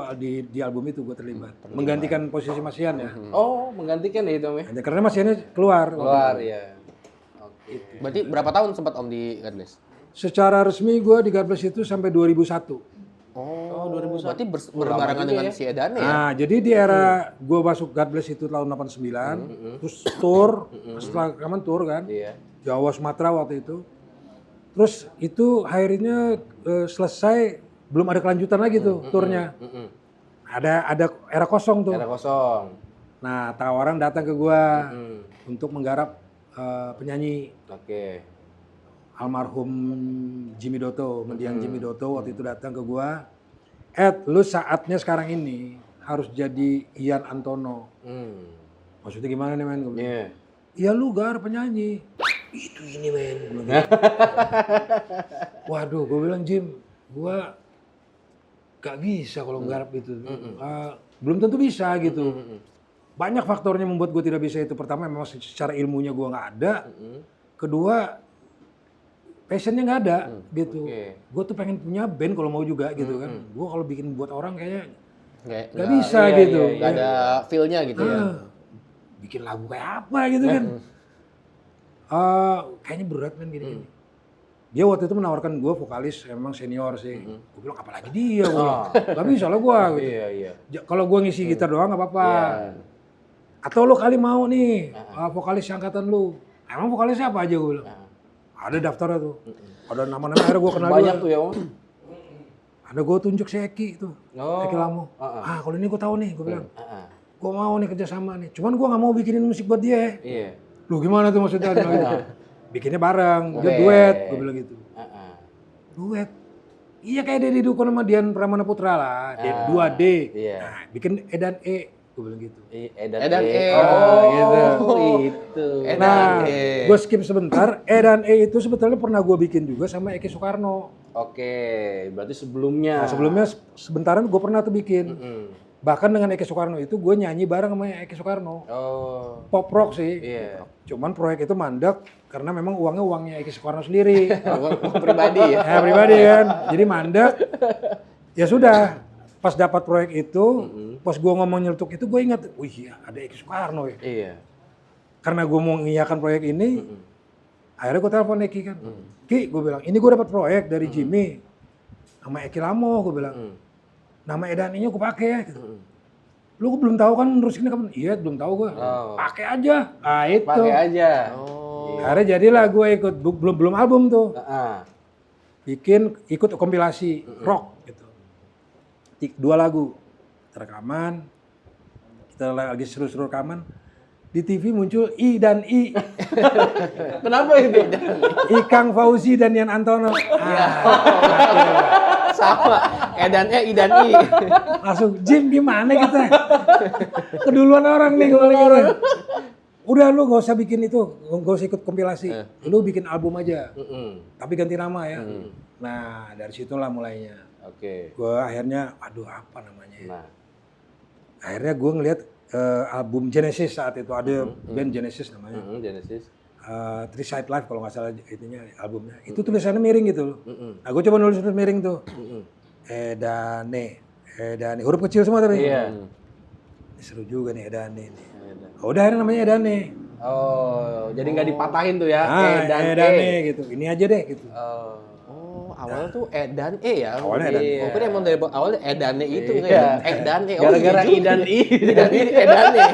di album itu gue terlibat. Menggantikan posisi Mas Ian ya. Oh, menggantikan ya itu Om ya? Hanya karena Mas Ian keluar. Keluar ya. Oke. Berarti berapa tahun sempat Om di God Bless? Secara resmi gue di God Bless itu sampai 2001. Oh, 2001. Berarti berbarengan dengan si Edane ya? Nah, jadi di era gue masuk God Bless itu tahun 89, terus tour, setelah rekaman tour kan, Iya. Jawa Sumatera waktu itu. Terus itu akhirnya selesai, belum ada kelanjutan lagi tuh turnya. Ada era kosong tuh. Era kosong. Nah, tawaran datang ke gue untuk menggarap penyanyi. Oke. Almarhum Jimmy Doto, mendiang Jimmy Doto waktu itu datang ke gua. Ed, lu saatnya sekarang ini harus jadi Ian Antono. Maksudnya gimana nih men? Gua bilang, Iya. iya lu gar penyanyi. Itu ini men. Gua bilang gitu. Waduh, gua bilang Jim, gua gak bisa kalau nggarap itu. Belum tentu bisa gitu. Banyak faktornya membuat gua tidak bisa itu. Pertama memang secara ilmunya gua nggak ada. Kedua, passionnya nggak ada gitu. Gue tuh pengen punya band kalau mau juga gitu kan. Gue kalau bikin buat orang kayaknya nggak bisa gitu. Nggak ada feel-nya gitu ya. Bikin lagu kayak apa gitu kan. Kayaknya berat men gini-gini. Dia waktu itu menawarkan gue vokalis, emang senior sih. Gue bilang apalagi dia, gue bilang. Gak bisa lah gue gitu. Iya. Kalau gue ngisi gitar doang nggak apa-apa. Atau lo kali mau nih vokalis angkatan lu. Emang vokalis siapa aja gue bilang. Ada daftarnya tuh. Ada nama-nama akhirnya gue kenal Banyak juga. tuh ya Om. Ada gue tunjuk si Eki tuh. Oh. Eki Lamo. Kalau ini gue tahu nih, gue bilang. Gue mau nih kerjasama nih. Cuman gue gak mau bikinin musik buat dia. Iya. Lu gimana tuh maksudnya? Dia bilang gitu. Bikinnya bareng, dia duet, gue bilang gitu. Duet. Iya kayak Deddy Dukun sama Dian Pramana Putra lah. 2D. Iya. Nah, bikin E dan E. Gue bilang gitu. Edan E. Oh, itu. Nah, Edan E. gue skip sebentar. Dan E itu sebetulnya pernah gue bikin juga sama Eki Soekarno. Oke, berarti sebelumnya. Nah, sebelumnya sebentaran gue pernah tuh bikin. Mm. Bahkan dengan Eki Soekarno itu gue nyanyi bareng sama Eki Soekarno. Oh, Pop rock sih. iya. Cuman proyek itu mandek karena memang uangnya Eki Soekarno sendiri. Uang pribadi ya. Ya pribadi kan. Jadi mandek. Ya sudah. Pas dapat proyek itu, pas gue ngomong nyeletuk itu gue ingat, wih iya ada Eki Soekarno ya. Iya. Karena gue mau ngiyakan proyek ini, akhirnya gue telepon Eki kan. Ki, gue bilang, ini gue dapat proyek dari Jimmy sama Eki Lamo, gue bilang. Nama Edaninya gue pakai ya. Gitu. Lu belum tahu kan nerusinnya kapan? Iya, belum tahu gue. Pakai aja. Ah itu. Pakai aja. Akhirnya jadilah gue ikut, belum album tuh. Ikut kompilasi rock gitu. 2 lagu rekaman, kita lagi seru-seru rekaman, di TV muncul I dan I. Kenapa itu? Ikang Fauzi dan Yan Antono. Sama. Edan E, Idan I. Langsung, Jim gimana kita? Keduluan orang nih orang. Udah lu gak usah bikin itu, gak usah ikut kompilasi. Lu bikin album aja, tapi ganti nama ya. Nah dari situlah mulainya. Oke. Gue akhirnya, aduh apa namanya ya. Nah. Akhirnya gue ngeliat album Genesis saat itu, ada band Genesis namanya. Genesis. Three Side Life kalau nggak salah itunya albumnya. Itu tulisannya miring gitu loh. Nah gue coba nulis miring tuh. Edane. Huruf kecil semua tapi. Iya. Seru juga nih Edane nih. Udah akhirnya namanya Edane. Oh, jadi nggak dipatahin tuh ya? Edane gitu. Ini aja deh gitu. Awalnya tuh Edan E ya. Awalnya Edan E. Oh, kira emang dari awalnya Edan E itu Iya. ya. Edan E. Gara-gara I dan I. Idan I, Edan E.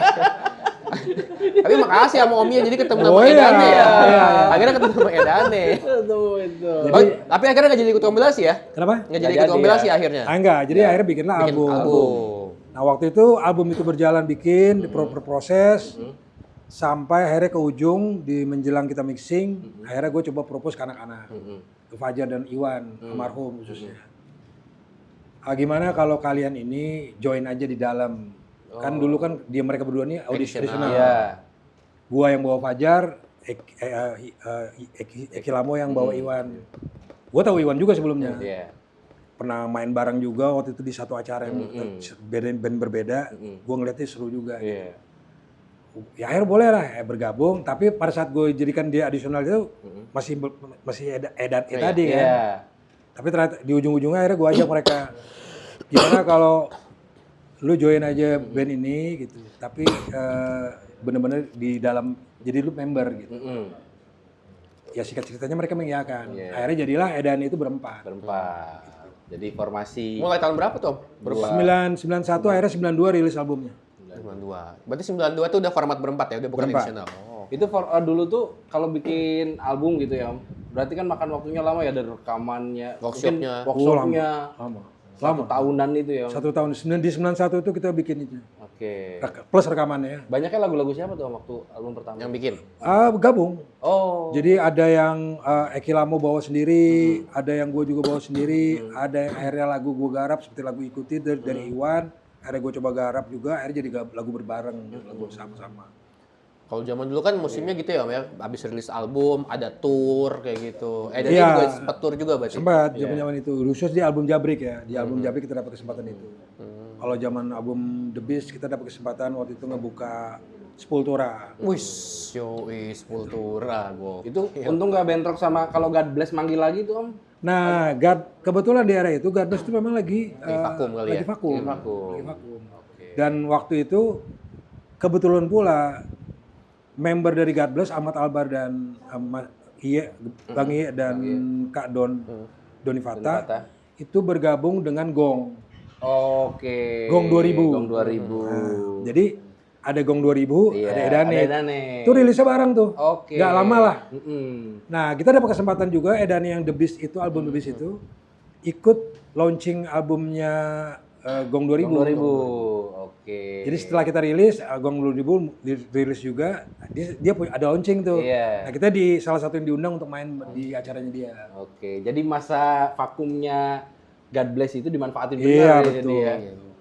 Tapi makasih sama Omnya jadi ketemu sama Oh, iya. Edan E ya. Iya. Akhirnya ketemu sama Edan E. Itu. Oh, tapi akhirnya nggak jadi ikut kompilasi ya? Kenapa? Nggak jadi Nggak ikut jadi kompilasi ya. akhirnya. Enggak, jadi akhirnya bikinlah Bikin album. album. Nah waktu itu album itu berjalan bikin, berproses, sampai akhirnya ke ujung di menjelang kita mixing, akhirnya gue coba propose ke anak-anak, ke Fajar dan Iwan, almarhum khususnya. Gimana kalau kalian ini join aja di dalam, kan dulu kan dia mereka berdua nih audisi Auditional. Iya. Gua yang bawa Fajar, Eki Lamo yang bawa Iwan. Gua tahu Iwan juga sebelumnya. Iya. Pernah main bareng juga waktu itu di satu acara yang band berbeda. Gue ngeliatnya seru juga. Iya. Ya akhirnya boleh lah bergabung. Tapi pada saat gue jadikan dia adisional itu masih edan tadi kan. Iya. Tapi ternyata di ujung-ujungnya akhirnya gue ajak mereka. Gimana kalau lu join aja band ini gitu. Tapi bener-bener di dalam jadi lu member gitu. Ya singkat ceritanya mereka mengiyakan. Akhirnya jadilah Edan itu berempat. Jadi formasi. Mulai tahun berapa tuh? Berempat. 91 akhirnya 92 rilis albumnya. 92. Berarti 92 tuh udah format berempat ya, udah bukan Berempat. edisional. Oh. Itu dulu tuh kalau bikin album gitu ya, berarti kan makan waktunya lama ya dari rekamannya, Workshopnya. mungkin workshopnya, Lama. 1 tahunan itu ya. 1 tahun. Di 91 itu kita bikin itu. Oke. Plus rekamannya. Banyaknya lagu-lagu siapa tuh waktu album pertama? Yang bikin. Gabung. Oh. Jadi ada yang Eki Lamo bawa sendiri, ada yang gue juga bawa sendiri, ada yang akhirnya lagu gue garap seperti lagu Ikuti dari Iwan, akhirnya gue coba garap juga, akhirnya jadi lagu berbareng, lagu sama-sama. Kalau zaman dulu kan musimnya gitu ya, Om ya. Habis rilis album, ada tour kayak gitu. Dan Iya. juga sempat tour juga berarti. Sempat zaman itu, khusus di album Jabrik ya, di album Jabrik kita dapat kesempatan itu. Kalau zaman album The Beast kita dapat kesempatan waktu itu ngebuka Sepultura. Wih, yoi, Sepultura gua. Itu untung gak bentrok sama kalau God Bless manggil lagi tuh Om. Nah, kebetulan di era itu God Bless itu memang lagi vakum kali lagi ya? vakum. Lagi vakum. Lagi vakum. Dan waktu itu kebetulan pula member dari God Bless Ahmad Albar dan Bang Iye dan Kak Donifata itu bergabung dengan Gong. Oke. Gong 2000. Gong 2000. Nah, jadi ada Gong 2000, Iya, ada Edane. ada Edane. Itu rilisnya bareng tuh. Oke. Nggak lama lah. Mm-mm. Nah, kita dapat kesempatan juga Edane yang The Beast itu, album The Beast itu, ikut launching albumnya Gong 2000. Gong 2000. Oke. Jadi setelah kita rilis, Gong 2000 dirilis juga, dia punya ada launching tuh. Iya. Nah, kita di salah satu yang diundang untuk main di acaranya dia. Oke. Jadi masa vakumnya God Bless itu dimanfaatin Iya, benar ya, betul. jadi ya.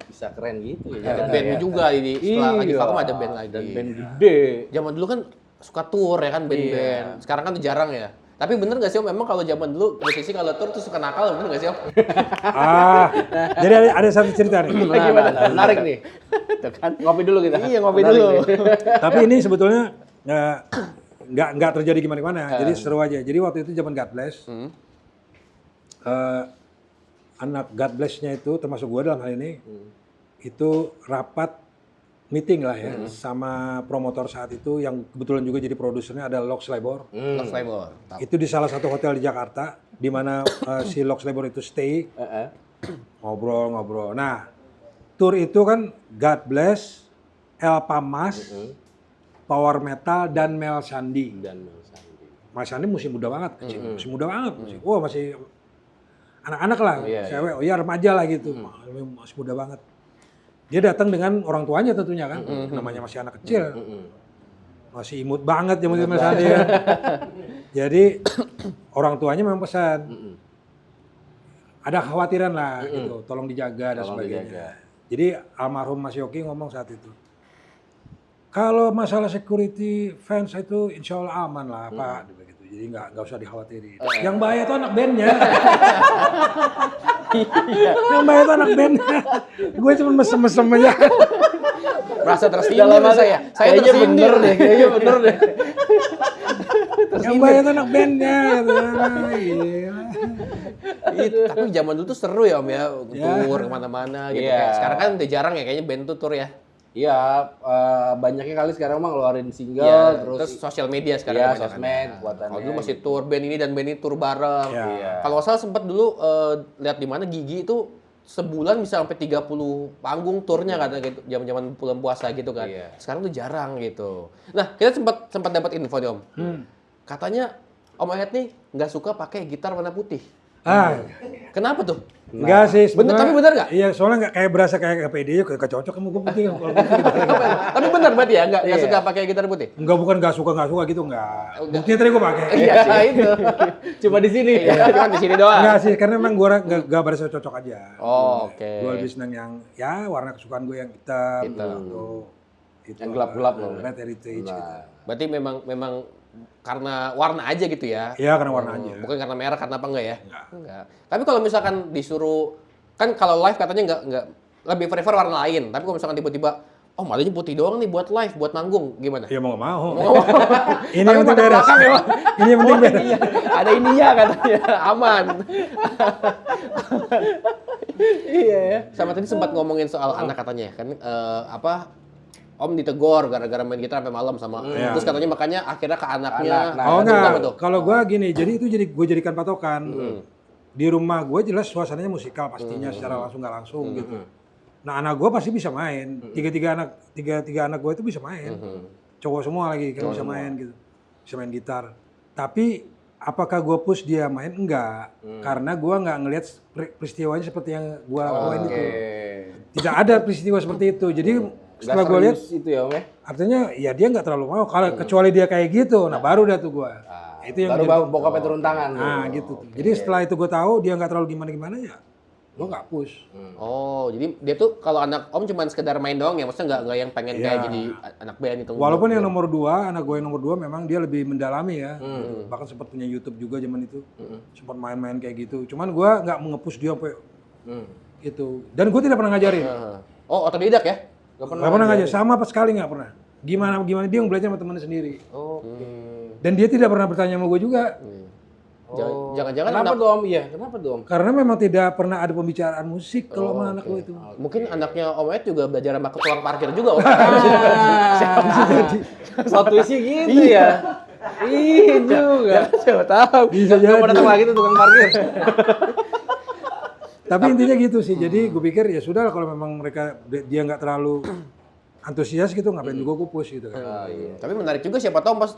Bisa keren gitu ya. Ada band juga ini. Setelah lagi vakum ada band lagi. Dan band gede. Zaman dulu kan suka tour ya kan band-band. Sekarang kan tuh jarang ya. Tapi bener nggak sih Om? Memang kalau zaman dulu musisi kalau tour tuh suka nakal, bener nggak sih Om? Jadi ada satu cerita nih. Gimana? Menarik nih. Tuh kan. Ngopi dulu kita. Iya ngopi Menarik dulu. nih. Tapi ini sebetulnya nggak terjadi gimana-gimana. Jadi seru aja. Jadi waktu itu zaman God Bless, anak God Bless-nya itu termasuk gue dalam hal ini, itu rapat meeting lah ya sama promotor saat itu yang kebetulan juga jadi produsernya ada Lox Labor. Lox Labor. Itu di salah satu hotel di Jakarta di mana si Lox Labor itu stay. Ngobrol-ngobrol. Nah, tour itu kan God Bless, Elpa Mas, Power Metal dan Mel Sandi. Mas Sandi masih muda banget, masih muda banget, masih anak-anak lah, cewek, remaja lah gitu, masih muda banget. Dia datang dengan orang tuanya tentunya kan, namanya masih anak kecil, masih imut banget zaman Mel Sandi kan. Jadi orang tuanya memang pesan, ada kekhawatiran lah gitu, tolong dijaga dan sebagainya. Jadi almarhum Mas Yoki ngomong saat itu, kalau masalah security fans itu insya Allah aman lah Pak, begitu. Jadi nggak usah dikhawatirin. Yang bahaya itu anak bandnya. Yang bahaya itu anak bandnya. Gue cuma mesem-mesem aja. Merasa tersindir saya. Saya tersindir deh. Kayaknya bener deh. Yang bahaya itu anak bandnya. Tapi zaman dulu tuh seru ya Om ya, tour kemana-mana gitu. Kayak sekarang kan udah jarang ya kayaknya band tuh tour ya. Iya, banyaknya kali sekarang mah ngeluarin single, terus sosial media sekarang. Iya, sosmed, buatannya. Kalau dulu masih tour band ini dan band ini tour bareng. Kalau nggak salah sempat dulu lihat di mana Gigi itu sebulan bisa sampai 30 panggung turnya katanya gitu, zaman-zaman bulan puasa gitu kan. Sekarang tuh jarang gitu. Nah, kita sempat dapat info nih Om. Katanya Om Ayat nih nggak suka pakai gitar warna putih. Kenapa tuh? Enggak sih, sebenarnya. Tapi bener nggak? Iya, soalnya nggak kayak berasa kayak pede aja, kayak cocok kamu gue putih. Kalau putih gitu. Tapi bener berarti ya nggak suka pakai gitar putih? Enggak, bukan nggak suka gitu, enggak. Buktinya tadi gue pakai. Iya sih itu. Cuma di sini. Cuma di sini doang. Enggak sih, karena memang gue nggak berasa cocok aja. Oh, oke. Gue lebih seneng yang warna kesukaan gue yang hitam. Itu Yang gelap-gelap loh. Red Heritage gitu. Berarti memang karena warna aja gitu ya? Iya, karena warna aja. Bukan karena merah, karena apa enggak ya? Enggak. Tapi kalau misalkan disuruh, kan kalau live katanya enggak lebih prefer warna lain. Tapi kalau misalkan tiba-tiba, oh malahnya putih doang nih buat live, buat manggung, gimana? Iya mau nggak mau. Oh. Ini yang penting beres. Ini yang penting beres. Iya. Ada ininya katanya, aman. Iya ya. Sama tadi sempat ngomongin soal anak katanya, kan Om ditegor gara-gara main gitar sampai malam sama. Terus katanya makanya akhirnya ke anaknya. Oh enggak, kalau gue gini, jadi itu gue jadikan patokan. Di rumah gue jelas suasananya musikal pastinya secara langsung nggak langsung gitu. Nah anak gue pasti bisa main, tiga anak gue itu bisa main. Cowok semua lagi kan bisa main gitu, bisa main gitar. Tapi apakah gue push dia main? Enggak, karena gue nggak ngelihat peristiwanya seperti yang gue lakuin itu. Tidak ada peristiwa seperti itu, jadi setelah gue lihat itu ya Om ya. Artinya ya dia nggak terlalu mau kalau kecuali dia kayak gitu. Nah baru dah tuh gue. Itu yang baru bokapnya turun tangan. Nah gitu. Jadi setelah itu gue tahu dia nggak terlalu gimana ya, gue nggak push. Oh jadi dia tuh kalau anak Om cuma sekedar main doang ya, maksudnya nggak yang pengen kayak jadi anak band itu. Walaupun yang nomor 2, anak gue yang nomor 2 memang dia lebih mendalami ya. Bahkan sempat punya YouTube juga zaman itu. Sempat main-main kayak gitu. Cuman gue nggak nge-push dia sampai gitu. Dan gue tidak pernah ngajarin. Oh otodidak ya? Gak pernah ngajar, sama apa sekali nggak pernah. Gimana dia yang belajar sama temannya sendiri. Dan dia tidak pernah bertanya sama gue juga. Jangan-jangan Kenapa anak, tuh Om? Iya, kenapa tuh Om? Karena memang tidak pernah ada pembicaraan musik kalau sama anak gue itu. mungkin anaknya Om Ed juga belajar sama tukang parkir juga Om. Plot twistnya gitu ya. Iya juga. Siapa tahu. Bisa jadi. Mau datang lagi tuh tukang parkir. Tapi intinya gitu sih. Jadi gue pikir ya sudah kalau memang dia nggak terlalu antusias gitu, ngapain juga gue push gitu kan. Tapi menarik juga siapa tahu pas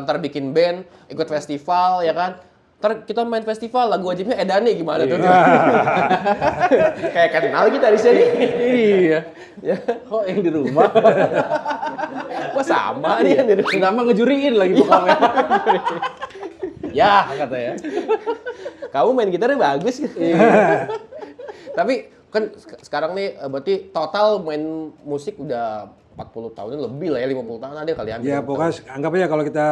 ntar bikin band, ikut festival ya kan. Ntar kita main festival, lagu wajibnya Edane gimana tuh? Kayak kenal kita di sini. Iya. Ya, kok yang di rumah? Wah sama nih yang di rumah. Nama ngejuriin lagi pokoknya. Ya, kata ya. Kamu main gitarnya bagus. Tapi Kan sekarang nih berarti total main musik udah 40 tahun lebih lah ya, 50 tahun ada kali hampir. Ya pokoknya anggap aja kalau kita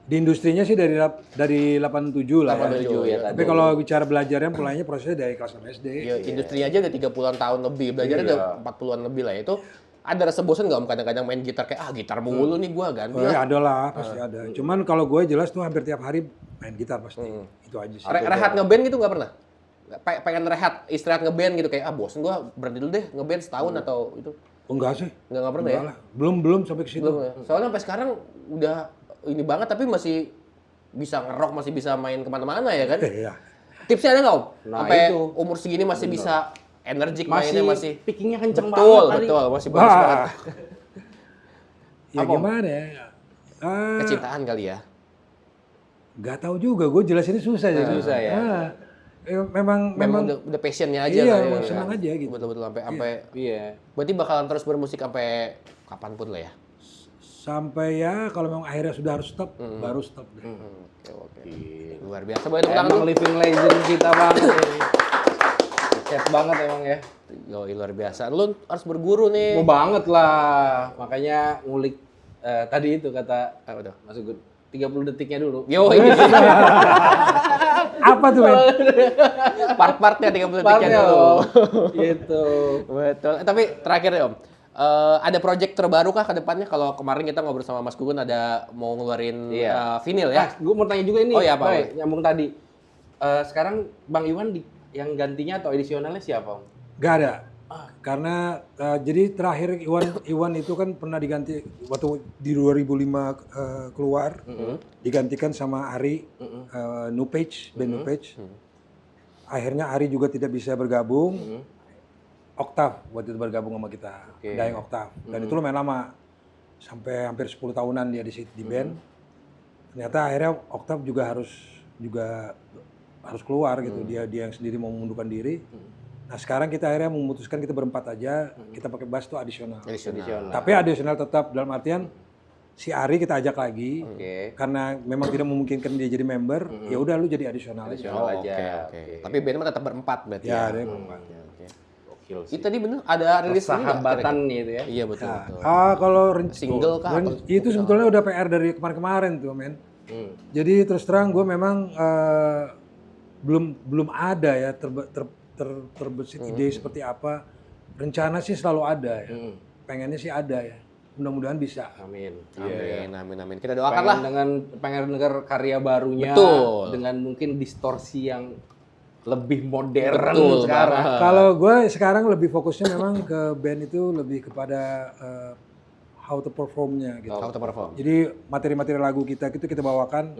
di industrinya sih dari 87 lah 87 ya. Tapi kalau bicara belajarnya mulainya prosesnya dari kelas 6 SD. Ya, industrinya aja udah 30-an tahun lebih, belajarnya udah 40-an lebih lah ya. Itu ada rasa bosan nggak om kadang-kadang main gitar kayak gitar mulu nih gua ganti Oh, lah. ya ada lah, pasti ada. Cuman kalau gue jelas tuh hampir tiap hari main gitar pasti. Itu aja sih. Rehat ngeband gitu nggak pernah? Pengen rehat, istirahat ngeband gitu kayak bosan gua berhenti dulu deh ngeband setahun atau itu. Oh, enggak sih. Nggak pernah ya? Enggak lah. Belum sampai ke situ. Belum ya? Soalnya sampai sekarang udah ini banget tapi masih bisa ngerok, masih bisa main kemana-mana ya kan? Iya. Tipsnya ada nggak om? Nah, Sampai itu. umur segini masih bisa energik mainnya masih pickingnya kenceng betul, banget. betul, masih bagus banget. Ya Apa? gimana ya? Kecintaan kali ya. Nggak tahu juga, gue jelasinnya susah ya. Susah ya. Memang Memang udah passionnya aja iya, kali ya. memang senang aja gitu. Betul-betul sampai Iya. berarti bakalan terus bermusik sampai kapanpun lah ya. Sampai ya kalau memang akhirnya sudah harus stop, baru stop deh. Oke. Luar biasa boleh tepuk tangan Emang dulu. living legend kita banget ini. Chat banget emang ya. Yoi, luar biasa. Lu harus berguru nih. Mau banget lah. Makanya ngulik tadi itu kata Apa tuh? Mas Ugut. 30 detiknya dulu. Yo, ini Apa tuh, men? part-partnya 30 detiknya Partnya dulu. loh. Gitu. Betul. Tapi terakhir ya Om, ada project terbaru kah ke depannya? Kalau kemarin kita ngobrol sama Mas Gugun ada mau ngeluarin vinyl ya? Gue mau tanya juga ini. Oh iya, apa? Bay, nyambung tadi. Sekarang Bang Iwan yang gantinya atau edisionalnya siapa, Om? Gak ada. Karena jadi terakhir Iwan itu kan pernah diganti waktu di 2005 keluar, digantikan sama Ari New Page, band New Page. Akhirnya Ari juga tidak bisa bergabung. Octave waktu itu bergabung sama kita, Daeng Octave. Dan itu lumayan lama, sampai hampir 10 tahunan dia di band. Ternyata akhirnya Octave juga harus keluar gitu. Dia yang sendiri mau mengundurkan diri. Nah sekarang kita akhirnya memutuskan kita berempat aja, kita pakai bass tuh adisional. Tapi adisional tetap dalam artian si Ari kita ajak lagi, karena memang tidak memungkinkan dia jadi member, ya udah lu jadi adisional aja. Oke. Tapi band mah tetap berempat berarti Ya, ya. dia berempat. Itu tadi bener ada rilis ini nggak? Sahabatan gitu ya. Iya betul. betul. Kalau Single kah? itu sebetulnya udah PR dari kemarin-kemarin tuh, men. Jadi terus terang gue memang belum ada ya terbesit ide seperti apa. Rencana sih selalu ada ya. Pengennya sih ada ya. Mudah-mudahan bisa. Amin. Amin. Kita doakan lah. Pengen dengar karya barunya. Betul. Dengan mungkin distorsi yang lebih modern Betul sekarang. Kalau gue sekarang lebih fokusnya memang ke band itu lebih kepada how to performnya gitu. How to perform. Jadi materi-materi lagu kita itu kita bawakan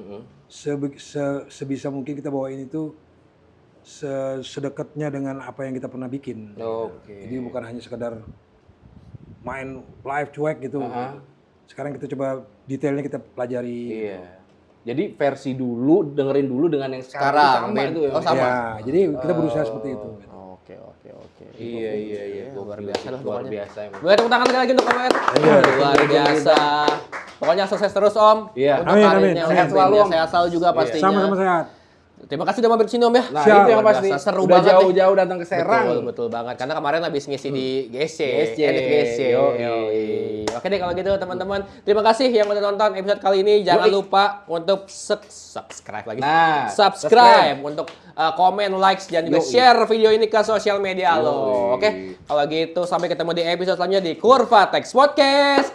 sebisa mungkin kita bawain itu sedekatnya dengan apa yang kita pernah bikin. Jadi bukan hanya sekedar main live cuek gitu. Sekarang kita coba detailnya kita pelajari. Iya. Jadi versi dulu, dengerin dulu dengan yang sekarang. Sama itu ya. Oh sama. Ya, jadi kita berusaha seperti itu. Oke. Iya. Luar biasa lah Luar pokoknya. biasa emang. Boleh tepuk tangan sekali lagi untuk Om Ed. Luar biasa. Pokoknya sukses terus Om. Iya. Untuk Amin. karirnya, Sehat untuk selalu, bandnya, Om. sehat selalu juga pastinya. Sama-sama sehat. Terima kasih udah mampir sini Om ya. Nah, Siap. itu yang Luar pasti. biasa, seru Udah banget nih. jauh-jauh datang ke Serang. Betul banget. Karena kemarin habis ngisi di GSC. Edit GSC. Yoi. Oke deh kalau gitu teman-teman. Terima kasih yang udah nonton episode kali ini. Jangan lupa untuk subscribe lagi. Nah, subscribe untuk komen, likes, dan juga share video ini ke sosial media lo. Oke. Kalau gitu sampai ketemu di episode selanjutnya di Kurva Tech Podcast.